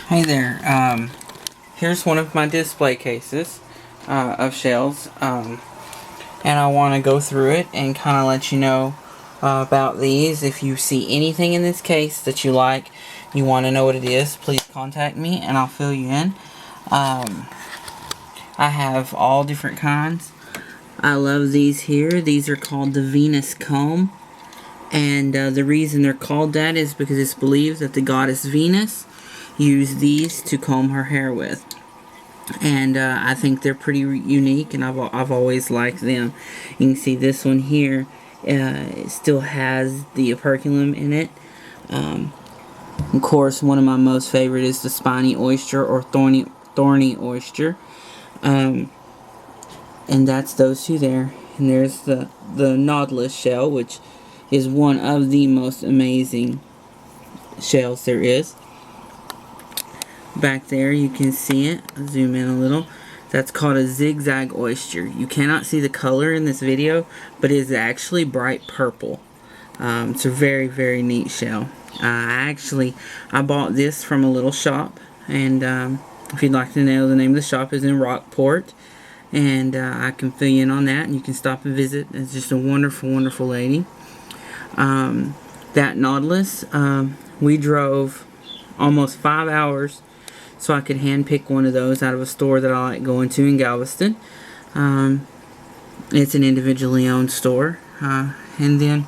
Hey there, here's one of my display cases of shells, and I want to go through it and kind of let you know about these. If you see anything in this case that you like, you want to know what it is, please contact me and I'll fill you in. I have all different kinds. I love these here. These are called the Venus comb, and the reason they're called that is because it's believed that the goddess Venus used these to comb her hair with, and I think they're pretty unique, and I've always liked them. You can see this one here, it still has the operculum in it. Of course, one of my most favorite is the spiny oyster or thorny oyster, and that's those two there. And there's the nautilus shell, which is one of the most amazing shells there is. Back there you can see it. I'll zoom in a little. That's called a zigzag oyster. You cannot see the color in this video, but it is actually bright purple. It's a very, very neat shell. I bought this from a little shop, and if you'd like to know, the name of the shop is in Rockport, and I can fill you in on that, and you can stop and visit. It's just a wonderful, wonderful lady. That nautilus, we drove almost 5 hours so I could hand pick one of those out of a store that I like going to in Galveston. It's an individually owned store. And then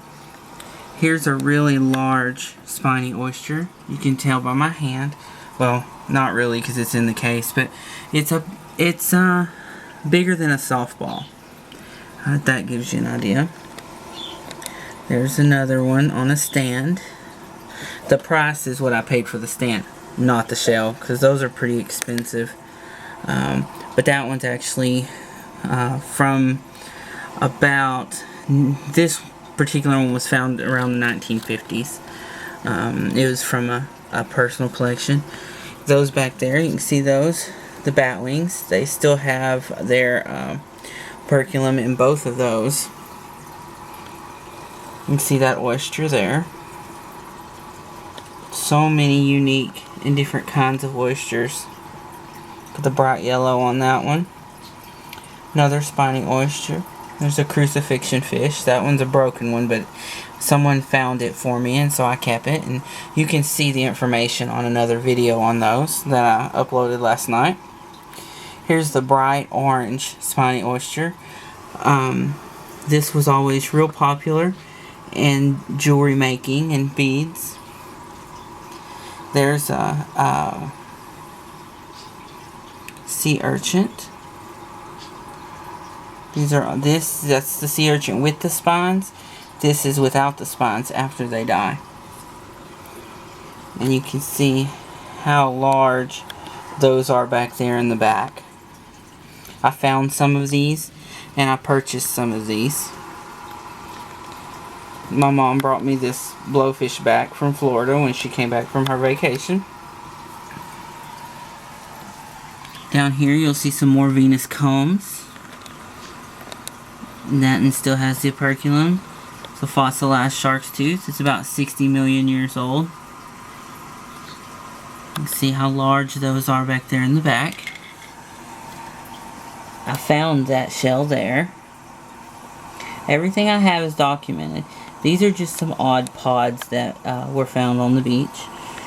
here's a really large spiny oyster. You can tell by my hand. Well, not really because it's in the case, but it's bigger than a softball. That gives you an idea. There's another one on a stand. The price is what I paid for the stand, not the shell, because those are pretty expensive. But that one's actually from about, this particular one was found around the 1950s. It was from a personal collection. Those back there, you can see those, the bat wings. They still have their operculum in both of those. You can see that oyster there. So many unique and different kinds of oysters. Got the bright yellow on that one. Another spiny oyster. There's a crucifixion fish. That one's a broken one, but someone found it for me, and so I kept it. And you can see the information on another video on those that I uploaded last night. Here's the bright orange spiny oyster. This was always real popular in jewelry making and beads. There's a sea urchin. That's the sea urchin with the spines. This is without the spines after they die. And you can see how large those are back there in the back. I found some of these, and I purchased some of these. My mom brought me this blowfish back from Florida when she came back from her vacation. Down here you'll see some more Venus combs. And that one still has the operculum. It's a fossilized shark's tooth. It's about 60 million years old. You can see how large those are back there in the back. I found that shell there. Everything I have is documented. These are just some odd pods that were found on the beach.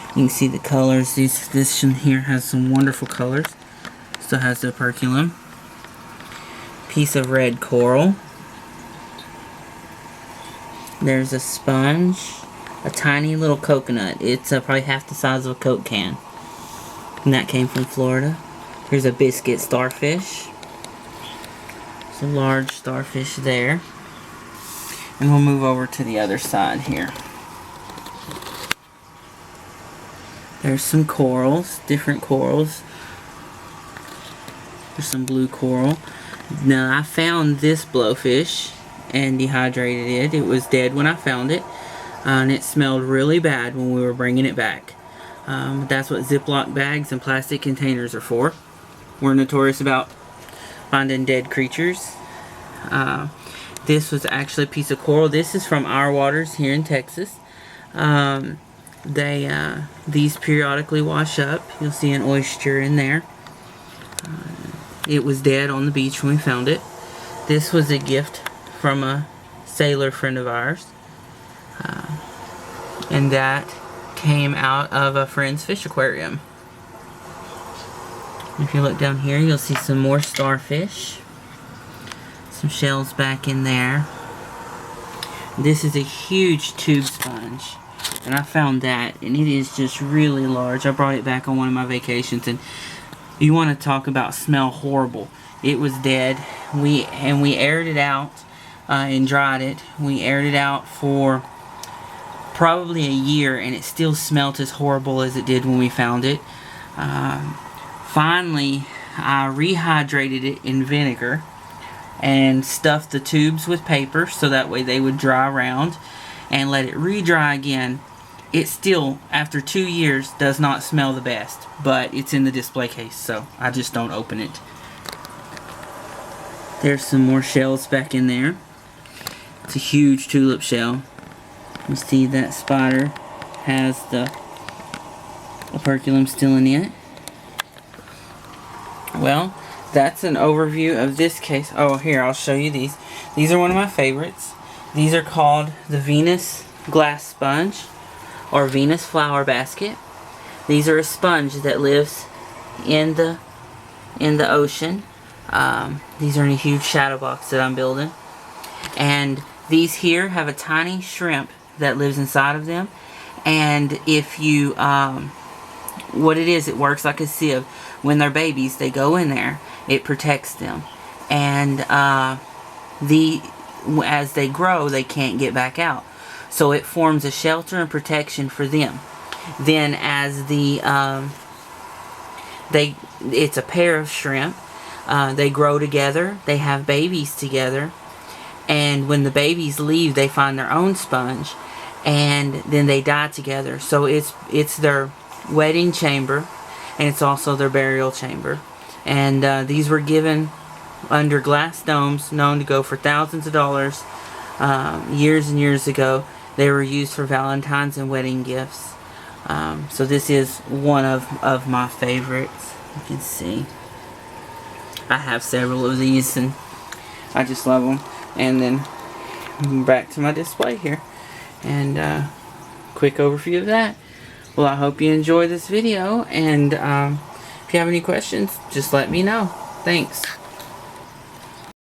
You can see the colors. This one here has some wonderful colors. Still has the operculum. Piece of red coral. There's a sponge. A tiny little coconut. It's probably half the size of a Coke can. And that came from Florida. Here's a biscuit starfish. There's a large starfish there. And we'll move over to the other side here. There's some corals, different corals. There's some blue coral. Now I found this blowfish and dehydrated it. It was dead when I found it. And it smelled really bad when we were bringing it back. That's what Ziploc bags and plastic containers are for. We're notorious about finding dead creatures. This was actually a piece of coral. This is from our waters here in Texas. These periodically wash up. You'll see an oyster in there. It was dead on the beach when we found it. This was a gift from a sailor friend of ours. And that came out of a friend's fish aquarium. If you look down here, you'll see some more starfish. Some shells back in there. This is a huge tube sponge. And I found that, and it is just really large. I brought it back on one of my vacations, and you want to talk about smell horrible. It was dead. We aired it out and dried it. We aired it out for probably a year, and it still smelled as horrible as it did when we found it. Finally, I rehydrated it in vinegar and stuffed the tubes with paper so that way they would dry around, and let it re-dry again. It still, after 2 years, does not smell the best, but it's in the display case, so I just don't open it. There's some more shells back in there. It's a huge tulip shell. You see that spider has the operculum still in it. Well, that's an overview of this case. Oh, here, I'll show you these. These are one of my favorites. These are called the Venus glass sponge, or Venus flower basket. These are a sponge that lives in the ocean. These are in a huge shadow box that I'm building. And these here have a tiny shrimp that lives inside of them. And if you, what it is, it works like a sieve. When they're babies, they go in there. It protects them. And as they grow, they can't get back out. So it forms a shelter and protection for them. Then as it's a pair of shrimp. They grow together. They have babies together. And when the babies leave, they find their own sponge. And then they die together. So it's their wedding chamber. And it's also their burial chamber. And these were given under glass domes, known to go for thousands of dollars. Years and years ago, they were used for Valentine's and wedding gifts. So this is one of my favorites. You can see I have several of these, and I just love them. And then back to my display here, and quick overview of that. Well, I hope you enjoy this video, and if you have any questions, just let me know. Thanks.